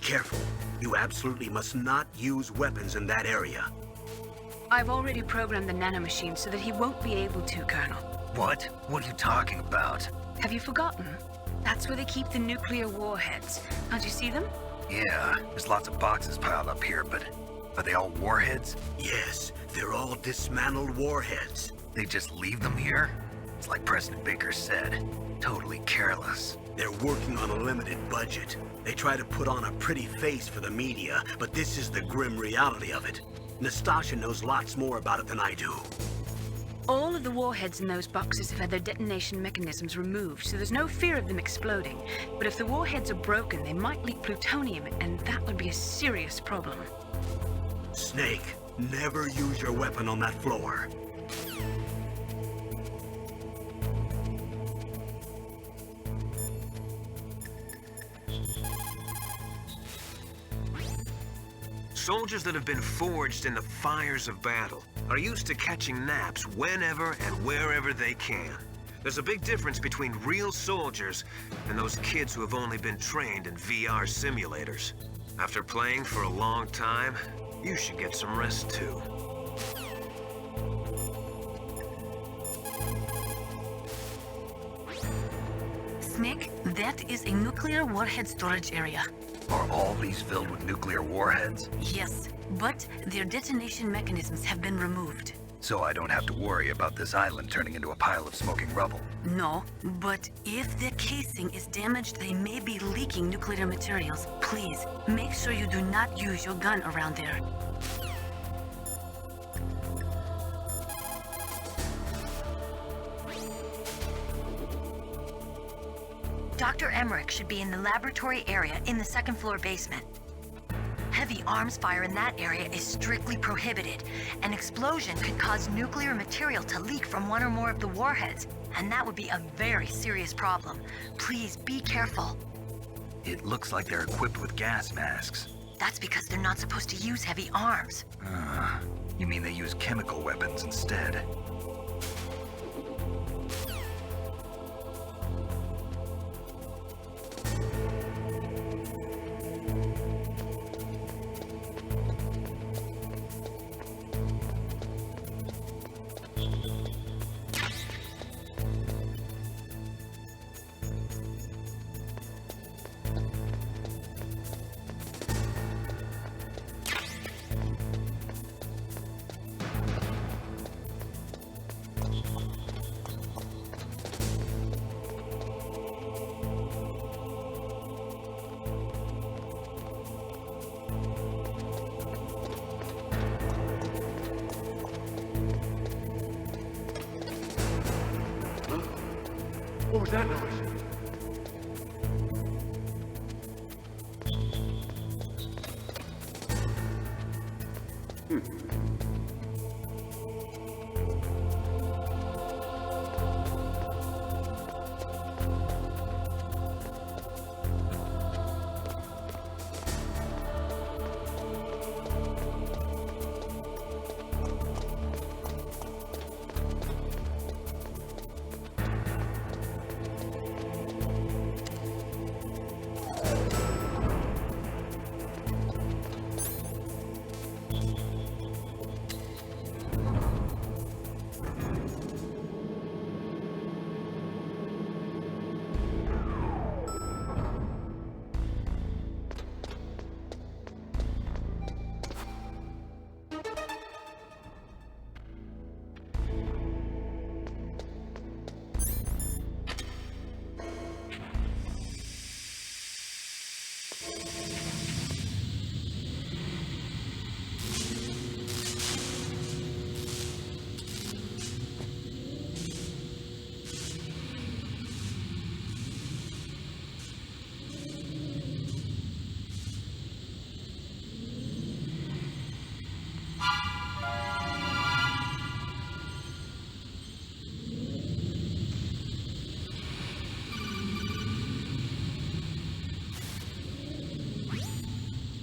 careful. You absolutely must not use weapons in that area. I've already programmed the nanomachine so that he won't be able to, Colonel. What? What are you talking about? Have you forgotten? That's where they keep the nuclear warheads. Can't you see them? Yeah, there's lots of boxes piled up here, but are they all warheads? Yes, they're all dismantled warheads. They just leave them here? It's like President Baker said, totally careless. They're working on a limited budget. They try to put on a pretty face for the media, but this is the grim reality of it. Nastasha knows lots more about it than I do. All of the warheads in those boxes have had their detonation mechanisms removed, so there's no fear of them exploding. But if the warheads are broken, they might leak plutonium, and that would be a serious problem. Snake, never use your weapon on that floor. Soldiers that have been forged in the fires of battle are used to catching naps whenever and wherever they can. There's a big difference between real soldiers and those kids who have only been trained in VR simulators. After playing for a long time, you should get some rest too. Snake, that is a nuclear warhead storage area. Are all these filled with nuclear warheads? Yes, but their detonation mechanisms have been removed. So I don't have to worry about this island turning into a pile of smoking rubble. No, but if the casing is damaged, they may be leaking nuclear materials. Please, make sure you do not use your gun around there. Dr. Emmerich should be in the laboratory area in the second floor basement. Heavy arms fire in that area is strictly prohibited. An explosion could cause nuclear material to leak from one or more of the warheads, and that would be a very serious problem. Please be careful. It looks like they're equipped with gas masks. That's because they're not supposed to use heavy arms. You mean they use chemical weapons instead? What was that noise?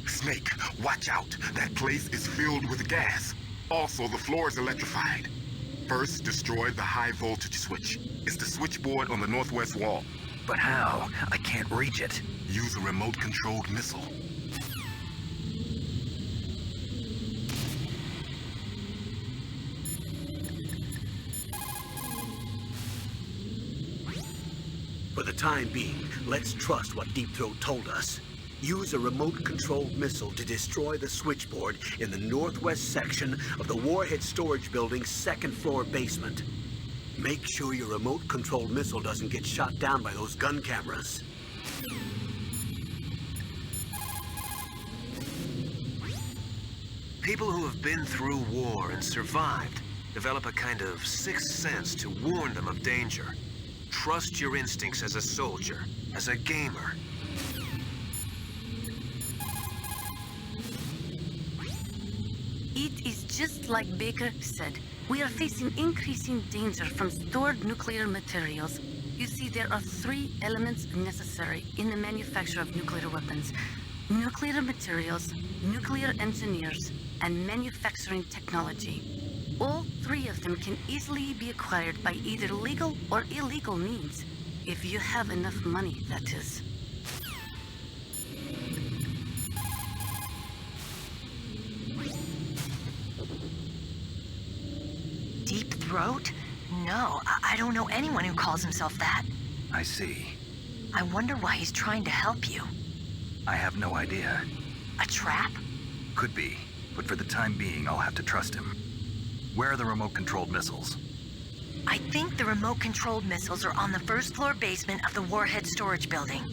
Snake, watch out. That place is filled with gas. Also, the floor is electrified. First, destroy the high voltage switch. It's the switchboard on the northwest wall. But how? I can't reach it. Use a remote-controlled missile. For the time being, let's trust what Deep Throat told us. Use a remote-controlled missile to destroy the switchboard in the northwest section of the Warhead Storage Building's second-floor basement. Make sure your remote-controlled missile doesn't get shot down by those gun cameras. People who have been through war and survived develop a kind of sixth sense to warn them of danger. Trust your instincts as a soldier, as a gamer. It is just like Baker said. We are facing increasing danger from stored nuclear materials. You see, there are 3 elements necessary in the manufacture of nuclear weapons: nuclear materials, nuclear engineers, and manufacturing technology. All 3 of them can easily be acquired by either legal or illegal means. If you have enough money, that is. Deep Throat? No, I don't know anyone who calls himself that. I see. I wonder why he's trying to help you. I have no idea. A trap? Could be, but for the time being, I'll have to trust him. Where are the remote-controlled missiles? I think the remote-controlled missiles are on the first-floor basement of the Warhead Storage Building.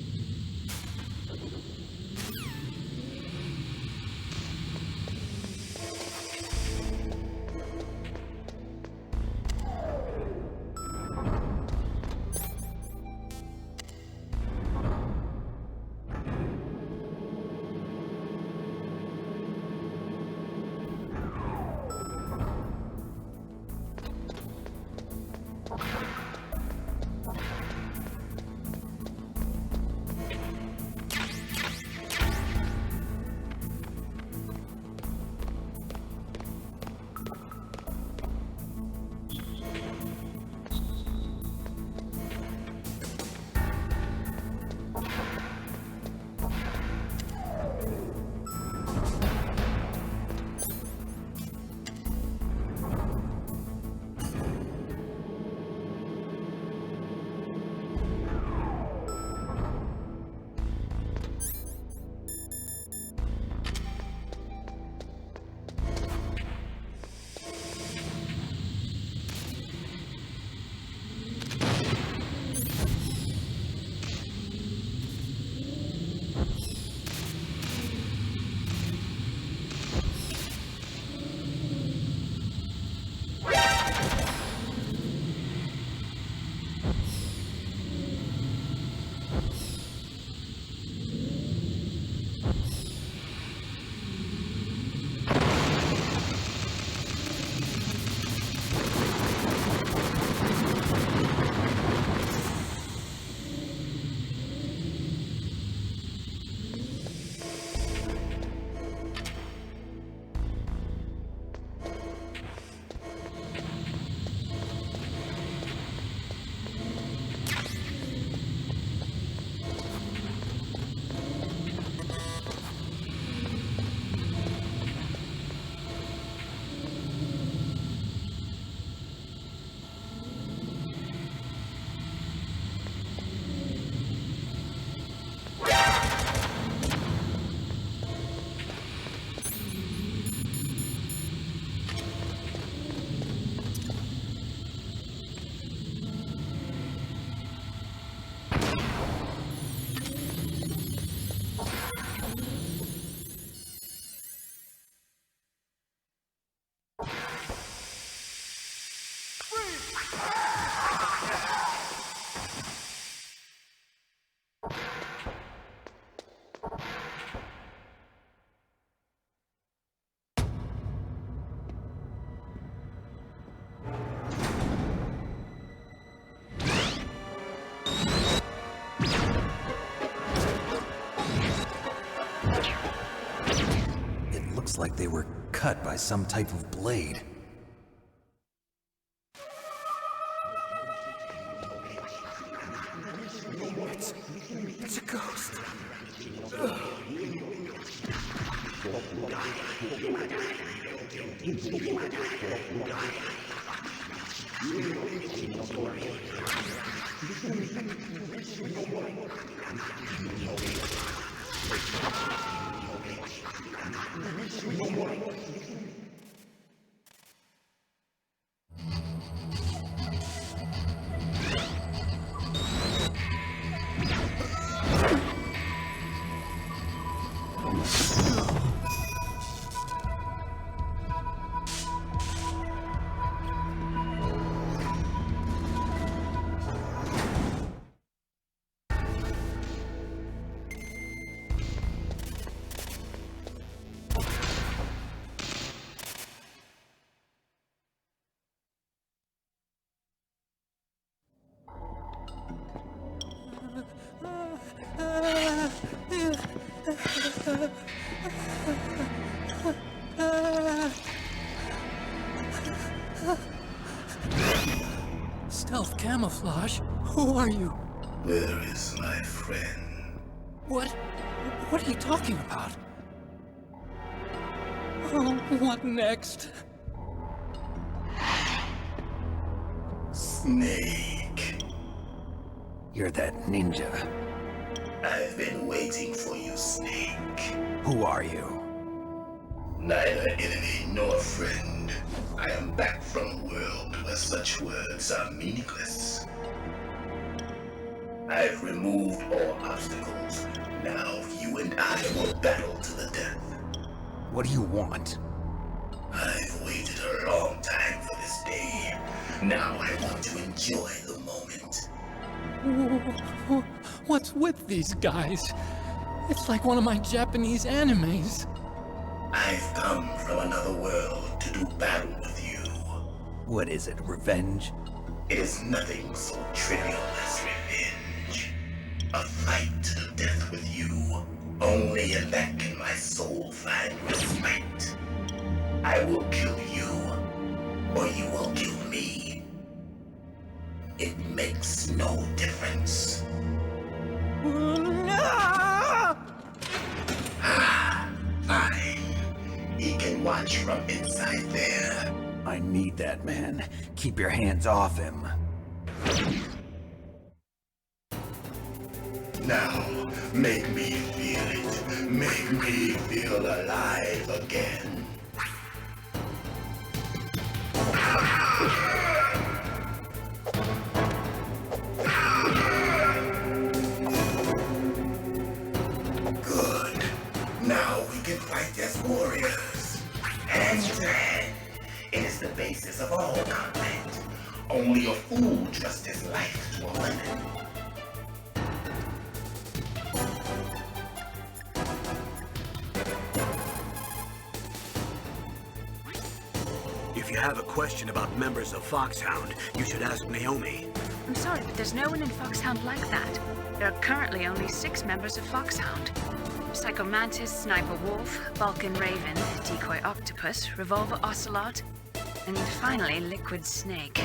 Like they were cut by some type of blade. It's a ghost. Stealth camouflage? Who are you? Where is my friend? What are you talking about? Oh, what next? Snake. You're that ninja. I've been waiting for you, Snake. Who are you? Neither enemy nor friend. I am back from a world where such words are meaningless. I've removed all obstacles. Now you and I will battle to the death. What do you want? I've waited a long time for this day. Now I want to enjoy the moment. What's with these guys? It's like one of my Japanese animes. I've come from another world to do battle with you. What is it, revenge? It is nothing so trivial as revenge. A fight to the death with you. Only in that can my soul find respite. I will kill you, or you will kill me. It makes no difference. Fine. He can watch from inside there. I need that man. Keep your hands off him. Now, make me feel it. Make me feel alive again. Good. Now we can fight as warriors. Hand to hand. It is the basis of all combat. Only a fool trusts his life to a weapon. If you have a question about members of Foxhound, you should ask Naomi. I'm sorry, but there's no one in Foxhound like that. There are currently only 6 members of Foxhound. Psycho Mantis, Sniper Wolf, Vulcan Raven, Decoy Octopus, Revolver Ocelot, and finally Liquid Snake.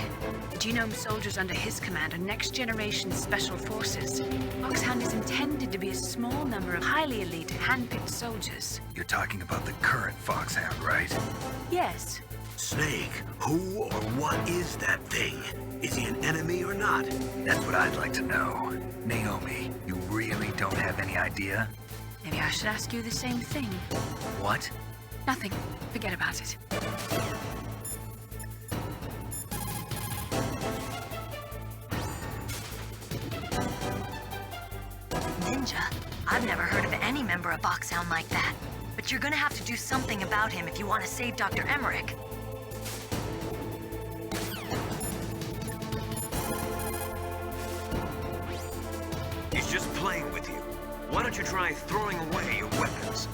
The genome soldiers under his command are next-generation special forces. Foxhound is intended to be a small number of highly elite, hand-picked soldiers. You're talking about the current Foxhound, right? Yes. Snake, who or what is that thing? Is he an enemy or not? That's what I'd like to know. Naomi, you really don't have any idea? Maybe I should ask you the same thing. What? Nothing. Forget about it. Ninja? I've never heard of any member of Foxhound like that. But you're gonna have to do something about him if you want to save Dr. Emmerich. He's just playing with you. Why don't you try throwing away your weapons?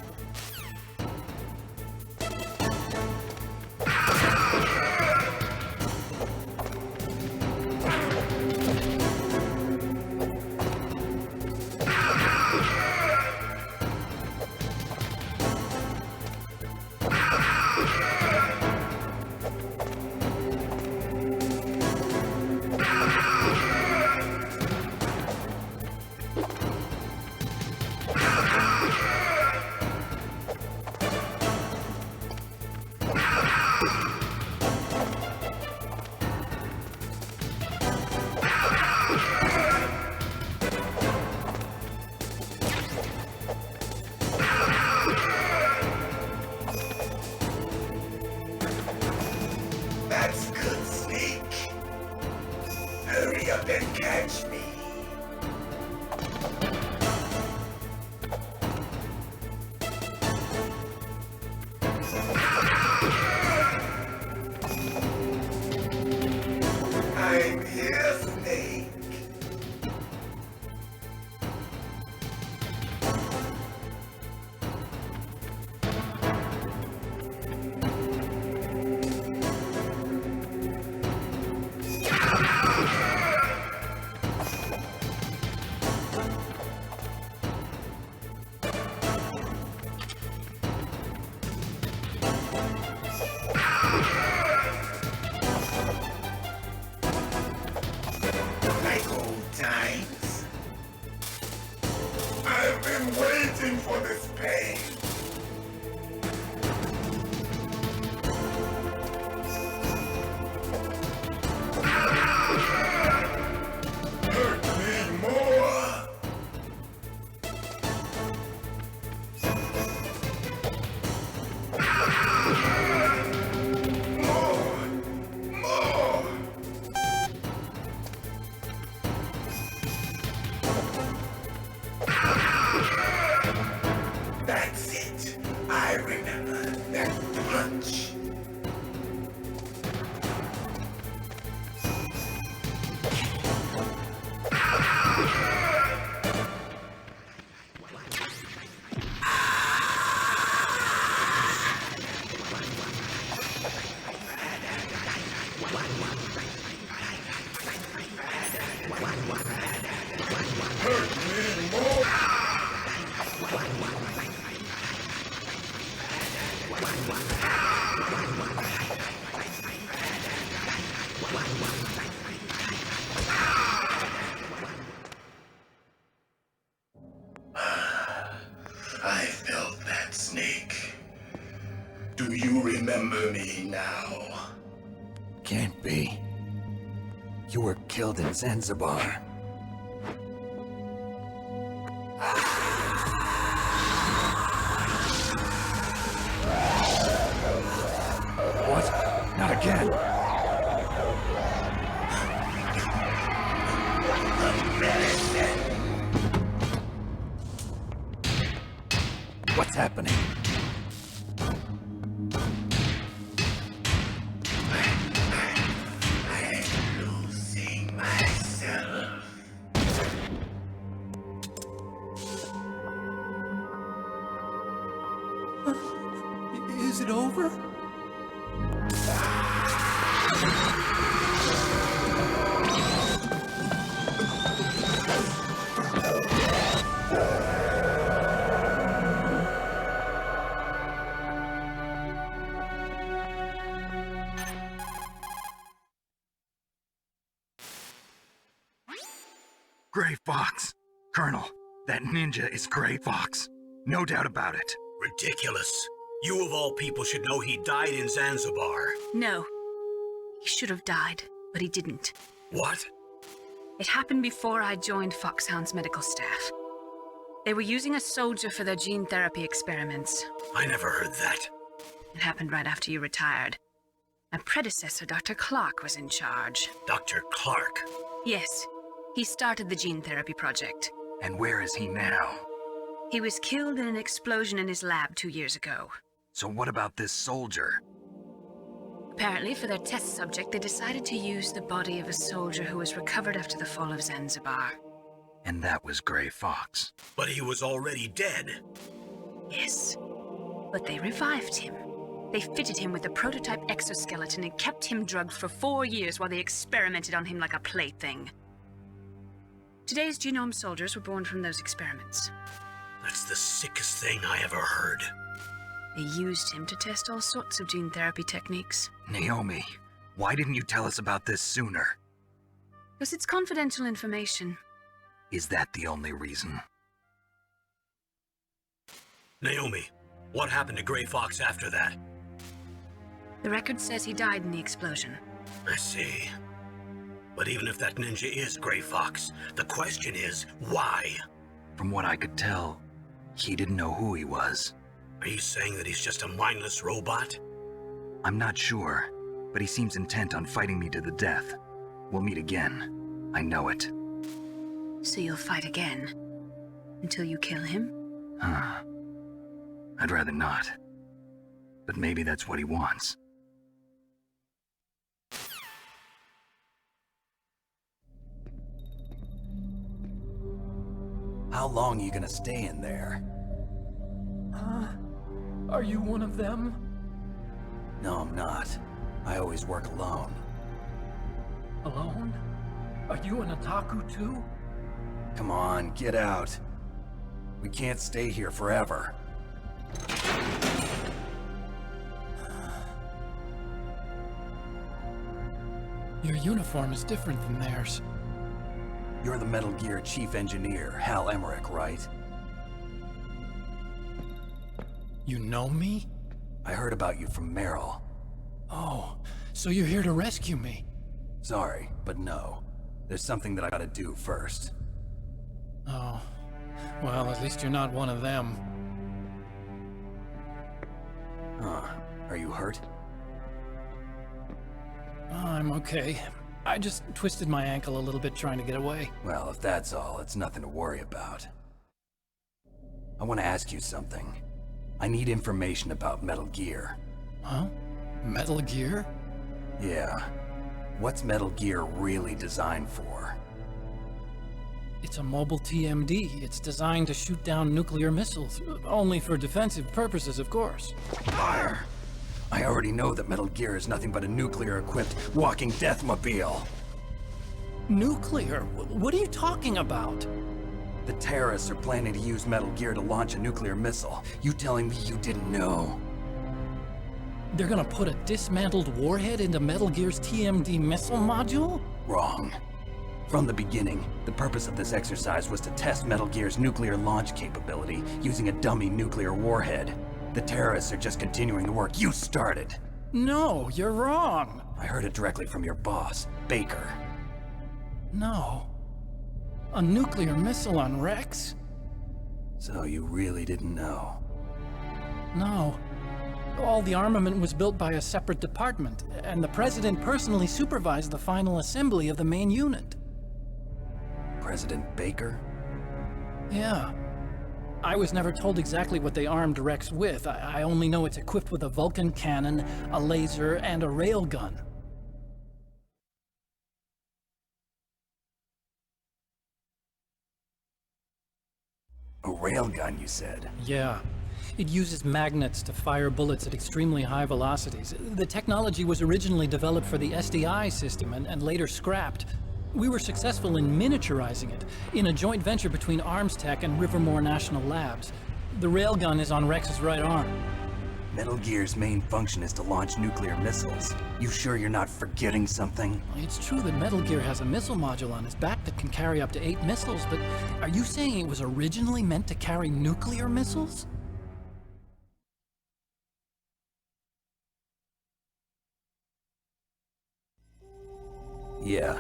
I've been waiting for this pain. Hurt me more. More. That's it. I remember that punch. Hurt me more. I felt that, Snake. Do you remember me now? Can't be. You were killed in Zanzibar. What? Not again. What's happening? I'm losing myself. Is it over? Gray Fox. Colonel, that ninja is Gray Fox. No doubt about it. Ridiculous. You of all people should know he died in Zanzibar. No. He should have died, but he didn't. What? It happened before I joined Foxhound's medical staff. They were using a soldier for their gene therapy experiments. I never heard that. It happened right after you retired. My predecessor, Dr. Clark, was in charge. Dr. Clark. Yes, he started the gene therapy project. And where is he now? He was killed in an explosion in his lab 2 years ago. So what about this soldier? Apparently, for their test subject, they decided to use the body of a soldier who was recovered after the fall of Zanzibar. And that was Gray Fox. But he was already dead. Yes, but they revived him. They fitted him with a prototype exoskeleton and kept him drugged for 4 years while they experimented on him like a plaything. Today's genome soldiers were born from those experiments. That's the sickest thing I ever heard. They used him to test all sorts of gene therapy techniques. Naomi, why didn't you tell us about this sooner? Because it's confidential information. Is that the only reason? Naomi, what happened to Gray Fox after that? The record says he died in the explosion. I see. But even if that ninja is Gray Fox, the question is, why? From what I could tell, he didn't know who he was. Are you saying that he's just a mindless robot? I'm not sure, but he seems intent on fighting me to the death. We'll meet again. I know it. So you'll fight again? Until you kill him? Huh. I'd rather not. But maybe that's what he wants. How long are you gonna stay in there? Are you one of them? No, I'm not. I always work alone. Alone? Are you an otaku too? Come on, get out. We can't stay here forever. Your uniform is different than theirs. You're the Metal Gear chief engineer, Hal Emmerich, right? You know me? I heard about you from Meryl. Oh, so you're here to rescue me? Sorry, but no. There's something that I gotta do first. Oh, well, at least you're not one of them. Huh. Are you hurt? Oh, I'm okay. I just twisted my ankle a little bit trying to get away. Well, if that's all, it's nothing to worry about. I want to ask you something. I need information about Metal Gear. Huh? Metal Gear? Yeah. What's Metal Gear really designed for? It's a mobile TMD. It's designed to shoot down nuclear missiles. Only for defensive purposes, of course. Liar! I already know that Metal Gear is nothing but a nuclear-equipped walking deathmobile. Nuclear? What are you talking about? The terrorists are planning to use Metal Gear to launch a nuclear missile. You telling me you didn't know? They're gonna put a dismantled warhead into Metal Gear's TMD missile module? Wrong. From the beginning, the purpose of this exercise was to test Metal Gear's nuclear launch capability using a dummy nuclear warhead. The terrorists are just continuing the work you started. No, you're wrong. I heard it directly from your boss, Baker. No. A nuclear missile on Rex? So you really didn't know? No. All the armament was built by a separate department, and the President personally supervised the final assembly of the main unit. President Baker? Yeah. I was never told exactly what they armed Rex with. I only know it's equipped with a Vulcan cannon, a laser, and a railgun. A railgun, you said? Yeah. It uses magnets to fire bullets at extremely high velocities. The technology was originally developed for the SDI system and later scrapped. We were successful in miniaturizing it, in a joint venture between Arms Tech and Rivermore National Labs. The railgun is on Rex's right arm. Metal Gear's main function is to launch nuclear missiles. You sure you're not forgetting something? It's true that Metal Gear has a missile module on its back that can carry up to 8 missiles, but are you saying it was originally meant to carry nuclear missiles? Yeah,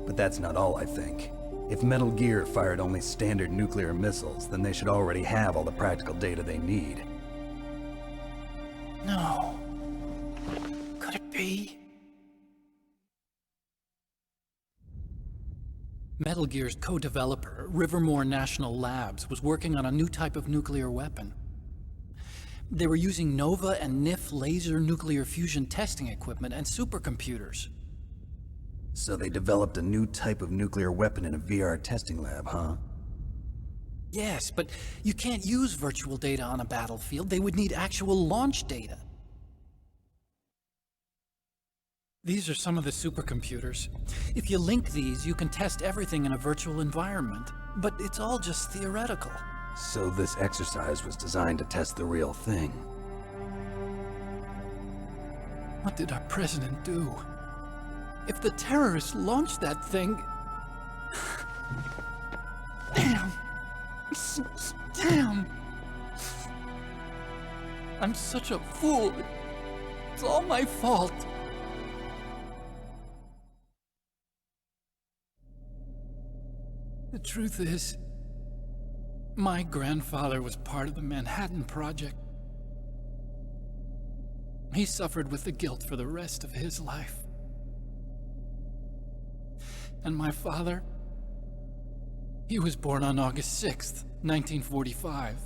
but that's not all I think. If Metal Gear fired only standard nuclear missiles, then they should already have all the practical data they need. No. Could it be? Metal Gear's co-developer, Rivermore National Labs, was working on a new type of nuclear weapon. They were using NOVA and NIF laser nuclear fusion testing equipment and supercomputers. So they developed a new type of nuclear weapon in a VR testing lab, huh? Yes, but you can't use virtual data on a battlefield. They would need actual launch data. These are some of the supercomputers. If you link these, you can test everything in a virtual environment. But it's all just theoretical. So this exercise was designed to test the real thing. What did our president do? If the terrorists launched that thing... Damn! Damn! I'm such a fool. It's all my fault. The truth is, my grandfather was part of the Manhattan Project. He suffered with the guilt for the rest of his life. And my father, he was born on August 6th, 1945.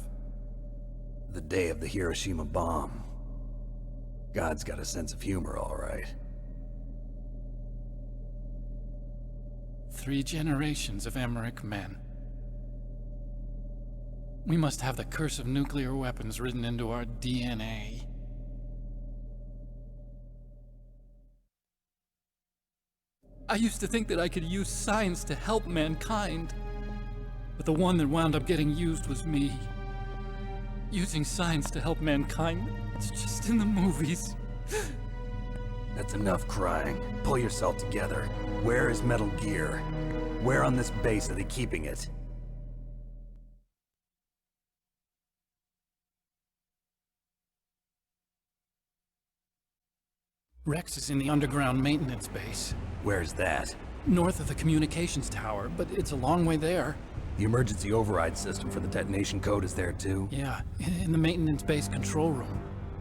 The day of the Hiroshima bomb. God's got a sense of humor, all right. 3 generations of Emmerich men. We must have the curse of nuclear weapons written into our DNA. I used to think that I could use science to help mankind, but the one that wound up getting used was me. Using science to help mankind, it's just in the movies. That's enough crying. Pull yourself together. Where is Metal Gear? Where on this base are they keeping it? Rex is in the underground maintenance base. Where's that? North of the communications tower, but it's a long way there. The emergency override system for the detonation code is there too? Yeah, in the maintenance base control room.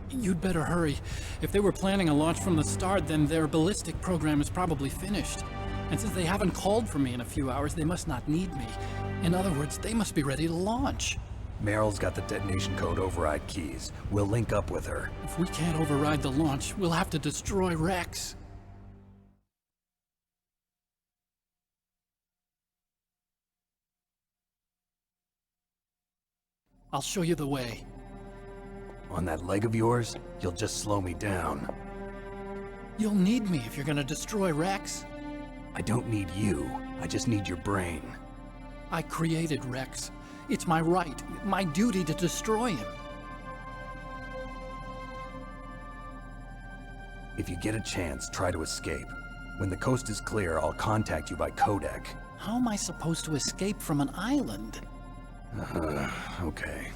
You'd better hurry. If they were planning a launch from the start, then their ballistic program is probably finished. And since they haven't called for me in a few hours, they must not need me. In other words, they must be ready to launch. Meryl's got the detonation code override keys. We'll link up with her. If we can't override the launch, we'll have to destroy Rex. I'll show you the way. On that leg of yours, you'll just slow me down. You'll need me if you're gonna destroy Rex. I don't need you. I just need your brain. I created Rex. It's my right, my duty to destroy him. If you get a chance, try to escape. When the coast is clear, I'll contact you by codec. How am I supposed to escape from an island? Okay.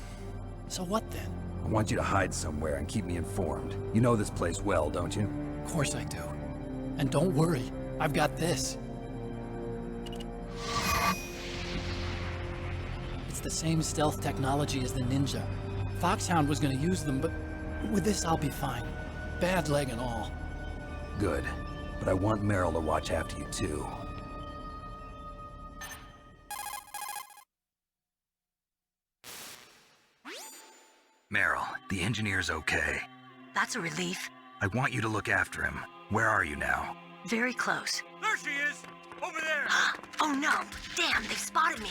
So what then? I want you to hide somewhere and keep me informed. You know this place well, don't you? Of course I do. And don't worry, I've got this. It's the same stealth technology as the Ninja. Foxhound was gonna use them, but with this I'll be fine. Bad leg and all. Good. But I want Meryl to watch after you too. Meryl, the engineer's okay. That's a relief. I want you to look after him. Where are you now? Very close. There she is! Over there! Oh no! Damn, they've spotted me!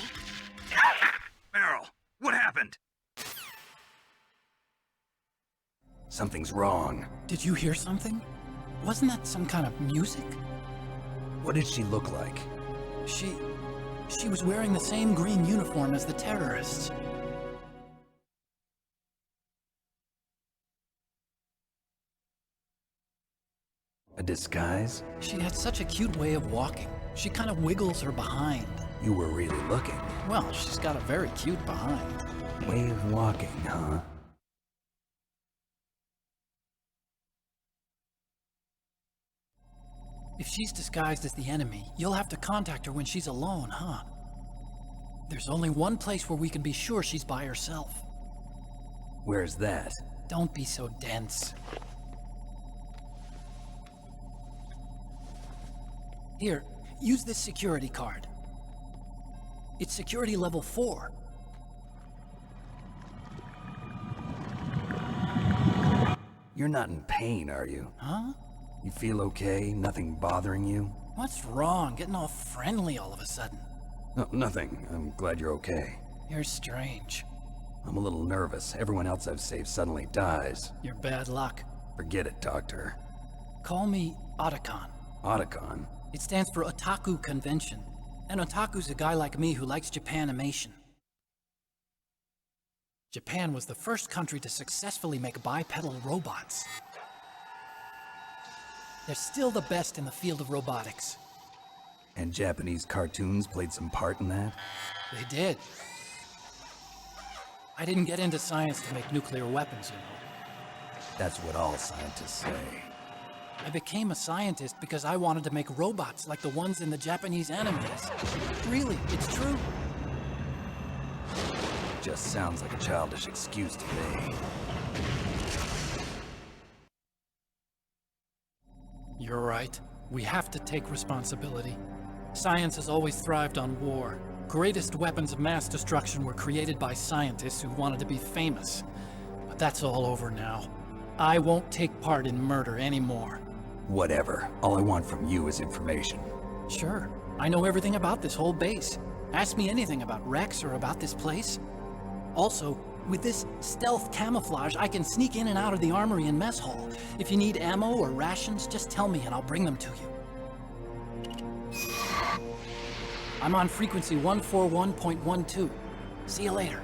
Meryl, what happened? Something's wrong. Did you hear something? Wasn't that some kind of music? What did she look like? She was wearing the same green uniform as the terrorists. A disguise? She had such a cute way of walking. She kind of wiggles her behind. You were really looking. Well, she's got a very cute behind. Way of walking, huh? If she's disguised as the enemy, you'll have to contact her when she's alone, huh? There's only one place where we can be sure she's by herself. Where's that? Don't be so dense. Here, use this security card. It's security level 4. You're not in pain, are you? Huh? You feel okay? Nothing bothering you? What's wrong? Getting all friendly all of a sudden. No, nothing. I'm glad you're okay. You're strange. I'm a little nervous. Everyone else I've saved suddenly dies. You're bad luck. Forget it, Doctor. Call me Otacon. Otacon? It stands for Otaku Convention. An otaku's a guy like me who likes Japanimation. Japan was the first country to successfully make bipedal robots. They're still the best in the field of robotics. And Japanese cartoons played some part in that? They did. I didn't get into science to make nuclear weapons, you know. That's what all scientists say. I became a scientist because I wanted to make robots like the ones in the Japanese animes. Really, it's true. Just sounds like a childish excuse to me. You're right. We have to take responsibility. Science has always thrived on war. Greatest weapons of mass destruction were created by scientists who wanted to be famous. But that's all over now. I won't take part in murder anymore. Whatever. All I want from you is information. Sure. I know everything about this whole base. Ask me anything about Rex or about this place. Also, with this stealth camouflage, I can sneak in and out of the armory and mess hall. If you need ammo or rations, just tell me and I'll bring them to you. I'm on frequency 141.12. See you later.